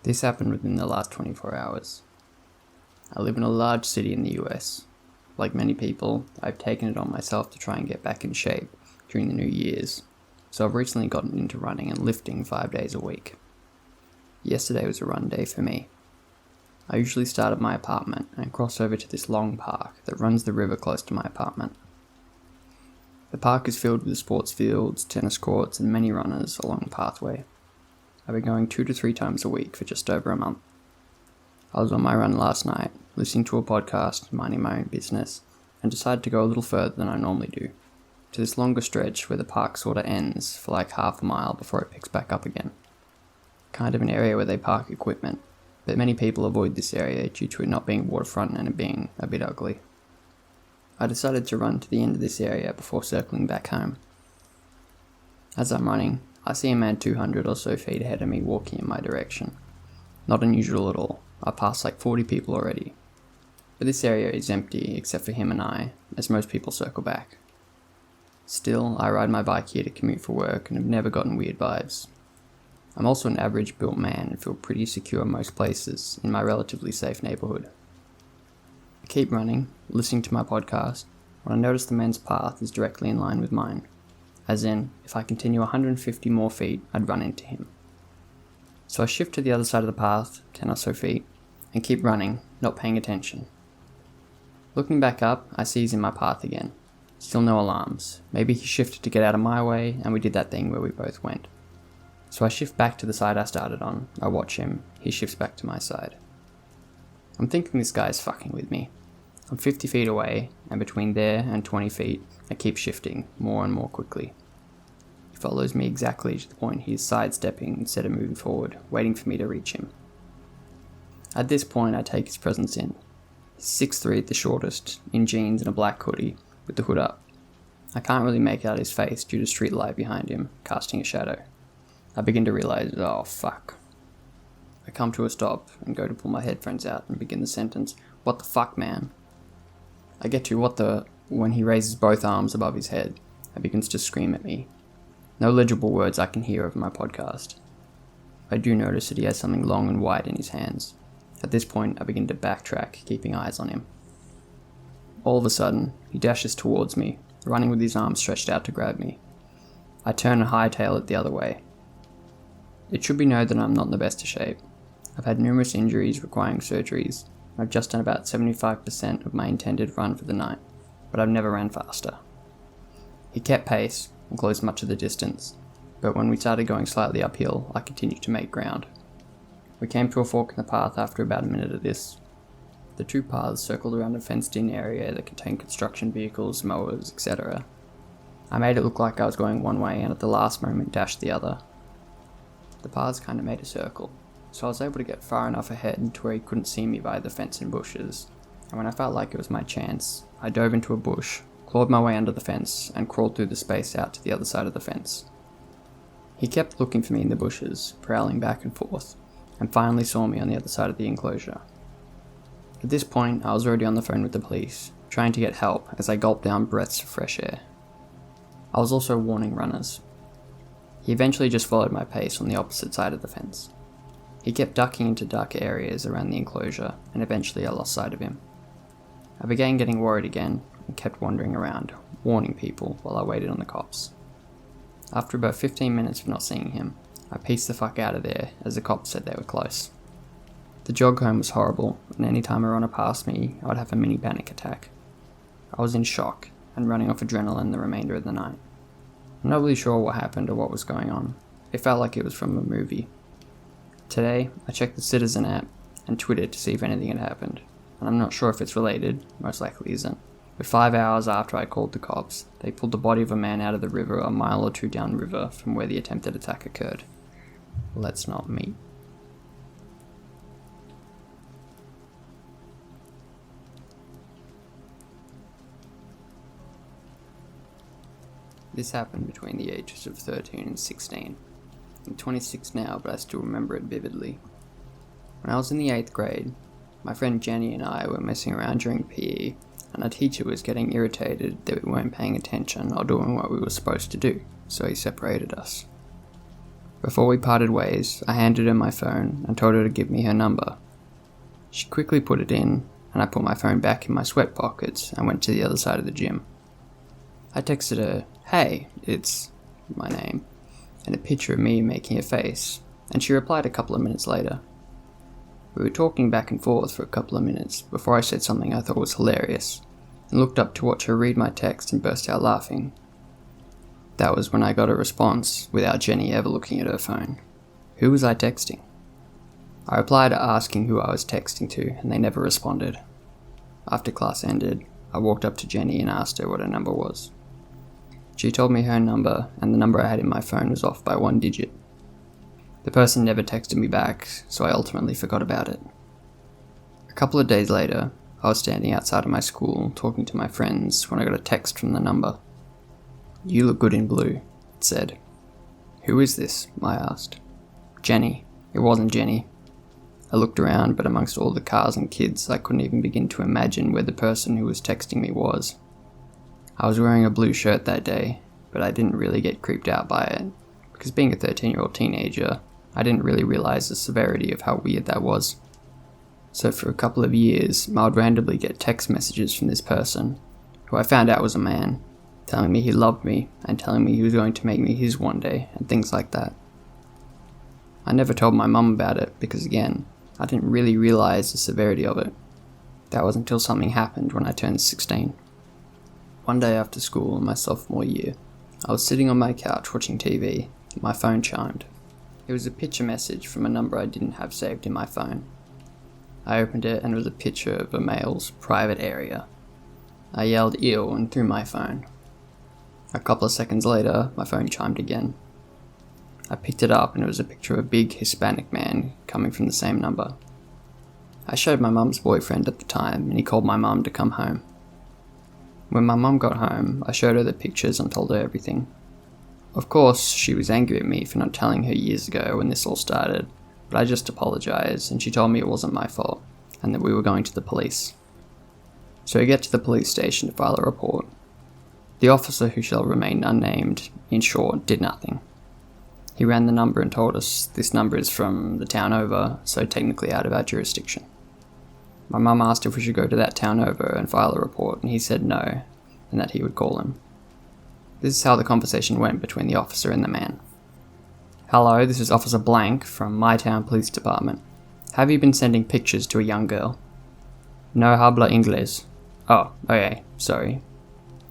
This happened within the last 24 hours. I live in a large city in the US. Like many people, I've taken it on myself to try and get back in shape during the New Year's, so I've recently gotten into running and lifting 5 days a week. Yesterday was a run day for me. I usually start at my apartment and cross over to this long park that runs the river close to my apartment. The park is filled with sports fields, tennis courts, and many runners along the pathway. I've been going 2 to 3 times a week for just over a month. I was on my run last night, listening to a podcast, minding my own business, and decided to go a little further than I normally do, to this longer stretch where the park sorta ends for like half a mile before it picks back up again. Kind of an area where they park equipment, but many people avoid this area due to it not being waterfront and it being a bit ugly. I decided to run to the end of this area before circling back home. As I'm running, I see a man 200 or so feet ahead of me walking in my direction. Not unusual at all. I passed like 40 people already. But this area is empty except for him and I, as most people circle back. Still, I ride my bike here to commute for work and have never gotten weird vibes. I'm also an average built man and feel pretty secure most places in my relatively safe neighbourhood. I keep running, listening to my podcast, when I notice the man's path is directly in line with mine. As in, if I continue 150 more feet, I'd run into him. So I shift to the other side of the path, 10 or so feet, and keep running, not paying attention. Looking back up, I see he's in my path again. Still no alarms. Maybe he shifted to get out of my way, and we did that thing where we both went. So I shift back to the side I started on, I watch him, he shifts back to my side. I'm thinking this guy's fucking with me. I'm 50 feet away, and between there and 20 feet, I keep shifting, more and more quickly. He follows me exactly to the point he is sidestepping instead of moving forward, waiting for me to reach him. At this point, I take his presence in. He's 6'3" at the shortest, in jeans and a black hoodie, with the hood up. I can't really make out his face due to street light behind him, casting a shadow. I begin to realize, oh fuck. I come to a stop and go to pull my headphones out and begin the sentence, "What the fuck, man?" I get to "what the" when he raises both arms above his head and begins to scream at me. No legible words I can hear over my podcast. I do notice that he has something long and white in his hands. At this point, I begin to backtrack, keeping eyes on him. All of a sudden, he dashes towards me, running with his arms stretched out to grab me. I turn and hightail it the other way. It should be known that I'm not in the best of shape. I've had numerous injuries requiring surgeries, and I've just done about 75% of my intended run for the night, but I've never ran faster. He kept pace and closed much of the distance, but when we started going slightly uphill, I continued to make ground. We came to a fork in the path after about a minute of this. The two paths circled around a fenced-in area that contained construction vehicles, mowers, etc. I made it look like I was going one way and at the last moment dashed the other. The paths kind of made a circle, so I was able to get far enough ahead to where he couldn't see me by the fence and bushes, and when I felt like it was my chance, I dove into a bush, clawed my way under the fence, and crawled through the space out to the other side of the fence. He kept looking for me in the bushes, prowling back and forth, and finally saw me on the other side of the enclosure. At this point, I was already on the phone with the police, trying to get help as I gulped down breaths of fresh air. I was also warning runners. He eventually just followed my pace on the opposite side of the fence. He kept ducking into dark areas around the enclosure, and eventually I lost sight of him. I began getting worried again, and kept wandering around, warning people while I waited on the cops. After about 15 minutes of not seeing him, I pieced the fuck out of there as the cops said they were close. The jog home was horrible, and any time a runner passed me, I would have a mini panic attack. I was in shock, and running off adrenaline the remainder of the night. I'm not really sure what happened or what was going on. It felt like it was from a movie. Today, I checked the Citizen app and Twitter to see if anything had happened, and I'm not sure if it's related, most likely isn't. But 5 hours after I called the cops, they pulled the body of a man out of the river a mile or two downriver from where the attempted attack occurred. Let's not meet. This happened between the ages of 13 and 16. I'm 26 now, but I still remember it vividly. When I was in the 8th grade, my friend Jenny and I were messing around during PE, and our teacher was getting irritated that we weren't paying attention or doing what we were supposed to do, so he separated us. Before we parted ways, I handed her my phone and told her to give me her number. She quickly put it in, and I put my phone back in my sweat pockets and went to the other side of the gym. I texted her, "Hey, it's my name," and a picture of me making a face, and she replied a couple of minutes later. We were talking back and forth for a couple of minutes before I said something I thought was hilarious, and looked up to watch her read my text and burst out laughing. That was when I got a response, without Jenny ever looking at her phone. Who was I texting? I replied asking who I was texting to, and they never responded. After class ended, I walked up to Jenny and asked her what her number was. She told me her number, and the number I had in my phone was off by 1 digit. The person never texted me back, so I ultimately forgot about it. A couple of days later, I was standing outside of my school talking to my friends when I got a text from the number. "You look good in blue," it said. "Who is this?" I asked. "Jenny." It wasn't Jenny. I looked around, but amongst all the cars and kids, I couldn't even begin to imagine where the person who was texting me was. I was wearing a blue shirt that day, but I didn't really get creeped out by it, because being a 13-year-old teenager, I didn't really realize the severity of how weird that was. So for a couple of years, I would randomly get text messages from this person, who I found out was a man, telling me he loved me and telling me he was going to make me his one day, and things like that. I never told my mum about it because, again, I didn't really realize the severity of it. That was until something happened when I turned 16. One day after school in my sophomore year, I was sitting on my couch watching TV, and my phone chimed. It was a picture message from a number I didn't have saved in my phone. I opened it and it was a picture of a male's private area. I yelled "ew" and threw my phone. A couple of seconds later, my phone chimed again. I picked it up and it was a picture of a big Hispanic man coming from the same number. I showed my mum's boyfriend at the time and he called my mum to come home. When my mum got home, I showed her the pictures and told her everything. Of course, she was angry at me for not telling her years ago when this all started, but I just apologised and she told me it wasn't my fault and that we were going to the police. So we get to the police station to file a report. The officer, who shall remain unnamed, in short, did nothing. He ran the number and told us this number is from the town over, so technically out of our jurisdiction. My mum asked if we should go to that town over and file a report, and he said no, and that he would call him. This is how the conversation went between the officer and the man. "Hello, this is Officer Blank from my town police department. Have you been sending pictures to a young girl?" "No habla inglés." "Oh, okay, sorry."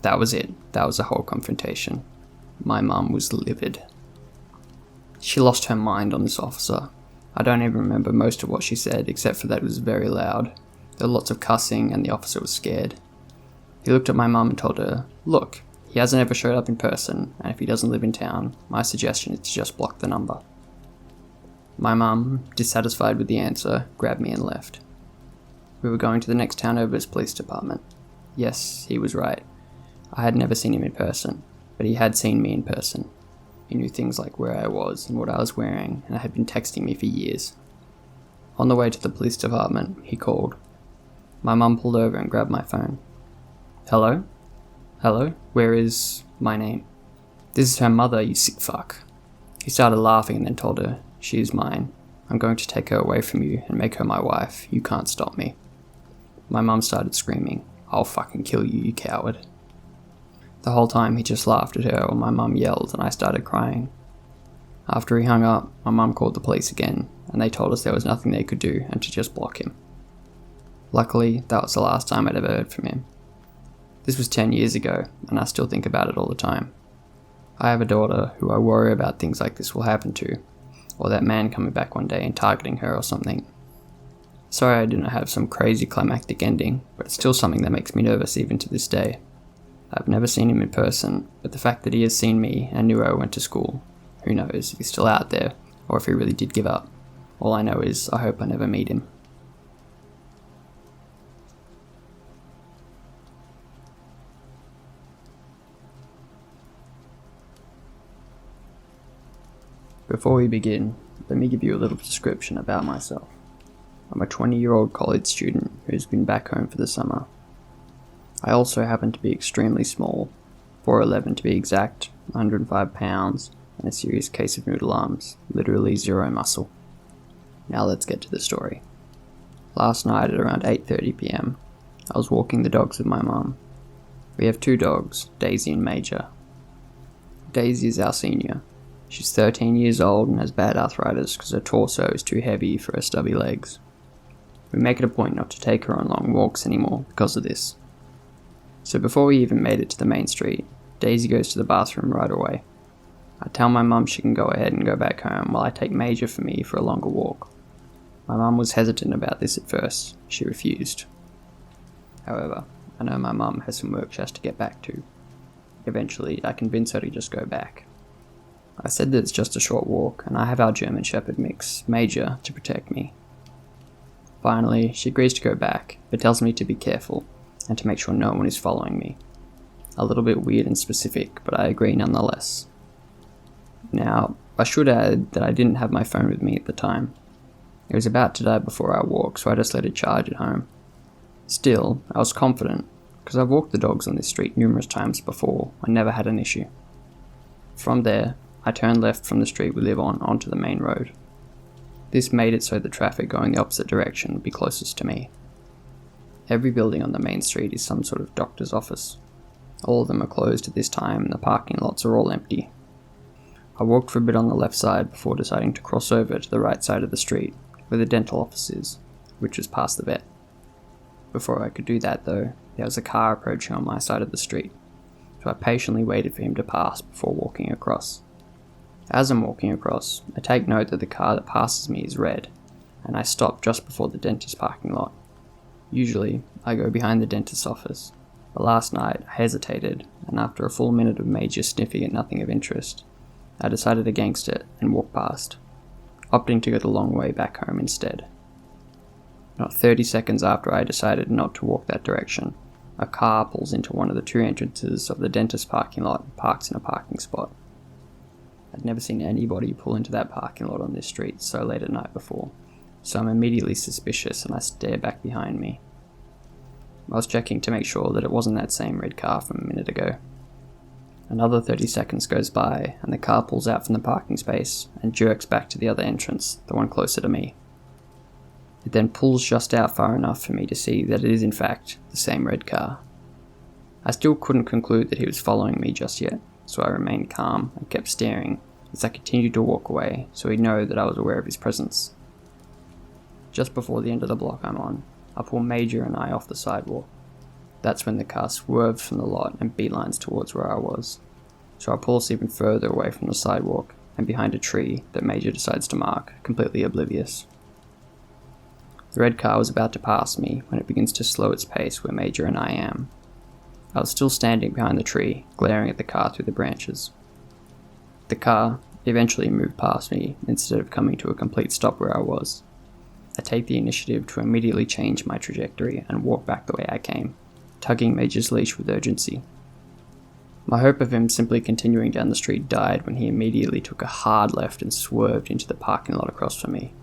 That was it. That was the whole confrontation. My mum was livid. She lost her mind on this officer. I don't even remember most of what she said, except for that it was very loud. There were lots of cussing, and the officer was scared. He looked at my mum and told her, "Look, he hasn't ever showed up in person, and if he doesn't live in town, my suggestion is to just block the number." My mum, dissatisfied with the answer, grabbed me and left. We were going to the next town over's police department. Yes, he was right. I had never seen him in person, but he had seen me in person. He knew things like where I was and what I was wearing, and had been texting me for years. On the way to the police department, he called. My mum pulled over and grabbed my phone. "Hello? Hello? Where is my name?" "This is her mother, you sick fuck." He started laughing and then told her, "She is mine. I'm going to take her away from you and make her my wife. You can't stop me." My mum started screaming, "I'll fucking kill you, you coward." The whole time he just laughed at her while my mum yelled and I started crying. After he hung up, my mum called the police again, and they told us there was nothing they could do and to just block him. Luckily, that was the last time I'd ever heard from him. This was 10 years ago, and I still think about it all the time. I have a daughter who I worry about things like this will happen to, or that man coming back one day and targeting her or something. Sorry I didn't have some crazy climactic ending, but it's still something that makes me nervous even to this day. I've never seen him in person, but the fact that he has seen me and knew I went to school, who knows if he's still out there, or if he really did give up. All I know is I hope I never meet him. Before we begin, let me give you a little description about myself. I'm a 20-year-old college student who's been back home for the summer. I also happen to be extremely small, 4'11" to be exact, 105 pounds, and a serious case of noodle arms, literally zero muscle. Now let's get to the story. Last night at around 8:30 PM, I was walking the dogs with my mum. We have 2 dogs, Daisy and Major. Daisy is our senior. She's 13 years old and has bad arthritis because her torso is too heavy for her stubby legs. We make it a point not to take her on long walks anymore because of this. So before we even made it to the main street, Daisy goes to the bathroom right away. I tell my mum she can go ahead and go back home while I take Major for me for a longer walk. My mum was hesitant about this at first. She refused. However, I know my mum has some work she has to get back to. Eventually, I convince her to just go back. I said that it's just a short walk, and I have our German Shepherd mix, Major, to protect me. Finally, she agrees to go back, but tells me to be careful, and to make sure no one is following me. A little bit weird and specific, but I agree nonetheless. Now, I should add that I didn't have my phone with me at the time. It was about to die before our walk, so I just let it charge at home. Still, I was confident, because I've walked the dogs on this street numerous times before and never had an issue. From there, I turned left from the street we live on onto the main road. This made it so the traffic going the opposite direction would be closest to me. Every building on the main street is some sort of doctor's office. All of them are closed at this time and the parking lots are all empty. I walked for a bit on the left side before deciding to cross over to the right side of the street, where the dental office is, which was past the vet. Before I could do that though, there was a car approaching on my side of the street, so I patiently waited for him to pass before walking across. As I'm walking across, I take note that the car that passes me is red, and I stop just before the dentist parking lot. Usually, I go behind the dentist's office, but last night I hesitated, and after a full minute of Major sniffing at nothing of interest, I decided against it and walked past, opting to go the long way back home instead. Not 30 seconds after I decided not to walk that direction, a car pulls into one of the 2 entrances of the dentist parking lot and parks in a parking spot. I'd never seen anybody pull into that parking lot on this street so late at night before, so I'm immediately suspicious and I stare back behind me. I was checking to make sure that it wasn't that same red car from a minute ago. Another 30 seconds goes by and the car pulls out from the parking space and jerks back to the other entrance, the one closer to me. It then pulls just out far enough for me to see that it is in fact the same red car. I still couldn't conclude that he was following me just yet, so I remained calm and kept staring as I continued to walk away so he'd know that I was aware of his presence. Just before the end of the block I'm on, I pull Major and I off the sidewalk. That's when the car swerves from the lot and beelines towards where I was, so I pull us even further away from the sidewalk and behind a tree that Major decides to mark, completely oblivious. The red car was about to pass me when it begins to slow its pace where Major and I am. I was still standing behind the tree, glaring at the car through the branches. The car eventually moved past me instead of coming to a complete stop where I was. I take the initiative to immediately change my trajectory and walk back the way I came, tugging Major's leash with urgency. My hope of him simply continuing down the street died when he immediately took a hard left and swerved into the parking lot across from me.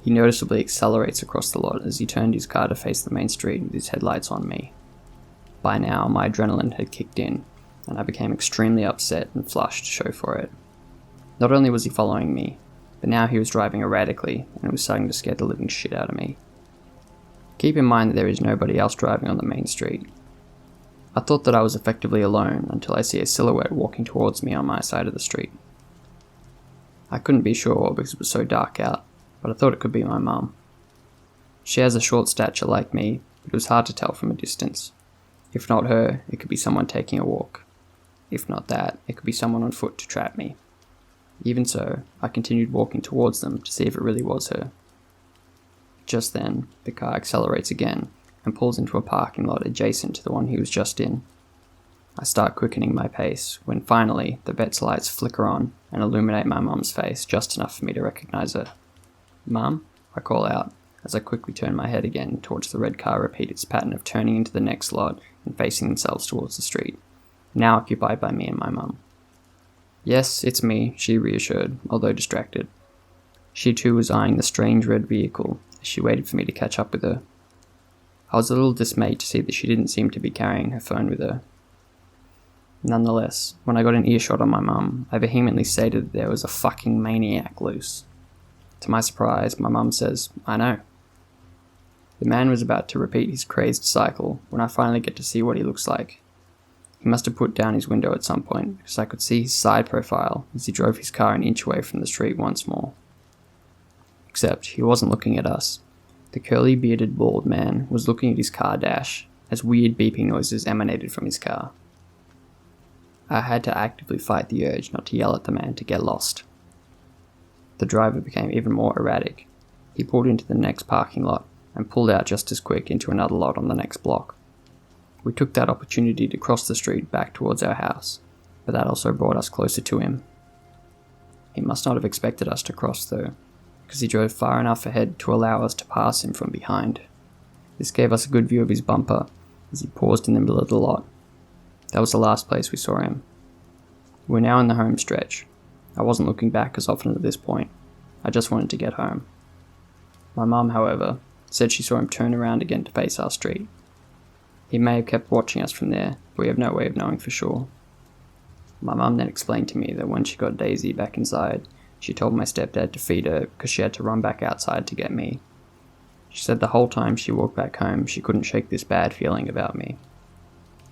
He noticeably accelerates across the lot as he turned his car to face the main street with his headlights on me. By now, my adrenaline had kicked in, and I became extremely upset and flushed to show for it. Not only was he following me, but now he was driving erratically, and it was starting to scare the living shit out of me. Keep in mind that there is nobody else driving on the main street. I thought that I was effectively alone until I see a silhouette walking towards me on my side of the street. I couldn't be sure because it was so dark out, but I thought it could be my mum. She has a short stature like me, but it was hard to tell from a distance. If not her, it could be someone taking a walk. If not that, it could be someone on foot to trap me. Even so, I continued walking towards them to see if it really was her. Just then, the car accelerates again and pulls into a parking lot adjacent to the one he was just in. I start quickening my pace when finally the vet's lights flicker on and illuminate my mum's face just enough for me to recognize her. "Mum?" I call out as I quickly turn my head again to watch the red car repeat its pattern of turning into the next lot and facing themselves towards the street, now occupied by me and my mum. "Yes, it's me," she reassured, although distracted. She too was eyeing the strange red vehicle as she waited for me to catch up with her. I was a little dismayed to see that she didn't seem to be carrying her phone with her. Nonetheless, when I got an earshot on my mum, I vehemently stated that there was a fucking maniac loose. To my surprise, my mum says, "I know." The man was about to repeat his crazed cycle when I finally get to see what he looks like. He must have put down his window at some point, because I could see his side profile as he drove his car an inch away from the street once more. Except he wasn't looking at us. The curly bearded bald man was looking at his car dash as weird beeping noises emanated from his car. I had to actively fight the urge not to yell at the man to get lost. The driver became even more erratic. He pulled into the next parking lot and pulled out just as quick into another lot on the next block. We took that opportunity to cross the street back towards our house, but that also brought us closer to him. He must not have expected us to cross though, because he drove far enough ahead to allow us to pass him from behind. This gave us a good view of his bumper as he paused in the middle of the lot. That was the last place we saw him. We're now in the home stretch. I wasn't looking back as often at this point. I just wanted to get home. My mum, however, said she saw him turn around again to face our street. He may have kept watching us from there, but we have no way of knowing for sure. My mum then explained to me that when she got Daisy back inside, she told my stepdad to feed her because she had to run back outside to get me. She said the whole time she walked back home she couldn't shake this bad feeling about me.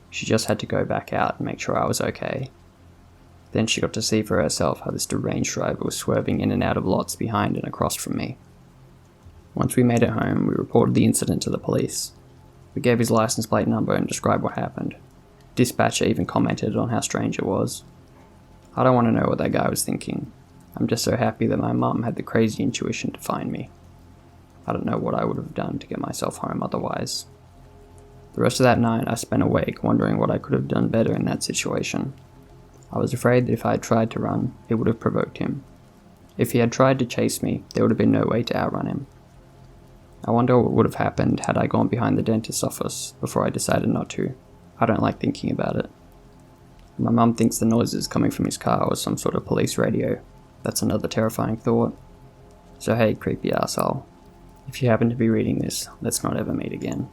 She just had to go back out and make sure I was okay. Then she got to see for herself how this deranged driver was swerving in and out of lots behind and across from me. Once we made it home, we reported the incident to the police. We gave his license plate number and described what happened. Dispatcher even commented on how strange it was. I don't want to know what that guy was thinking. I'm just so happy that my mum had the crazy intuition to find me. I don't know what I would have done to get myself home otherwise. The rest of that night I spent awake wondering what I could have done better in that situation. I was afraid that if I had tried to run, it would have provoked him. If he had tried to chase me, there would have been no way to outrun him. I wonder what would have happened had I gone behind the dentist's office before I decided not to. I don't like thinking about it. My mum thinks the noises coming from his car was some sort of police radio. That's another terrifying thought. So hey, creepy arsehole. If you happen to be reading this, let's not ever meet again.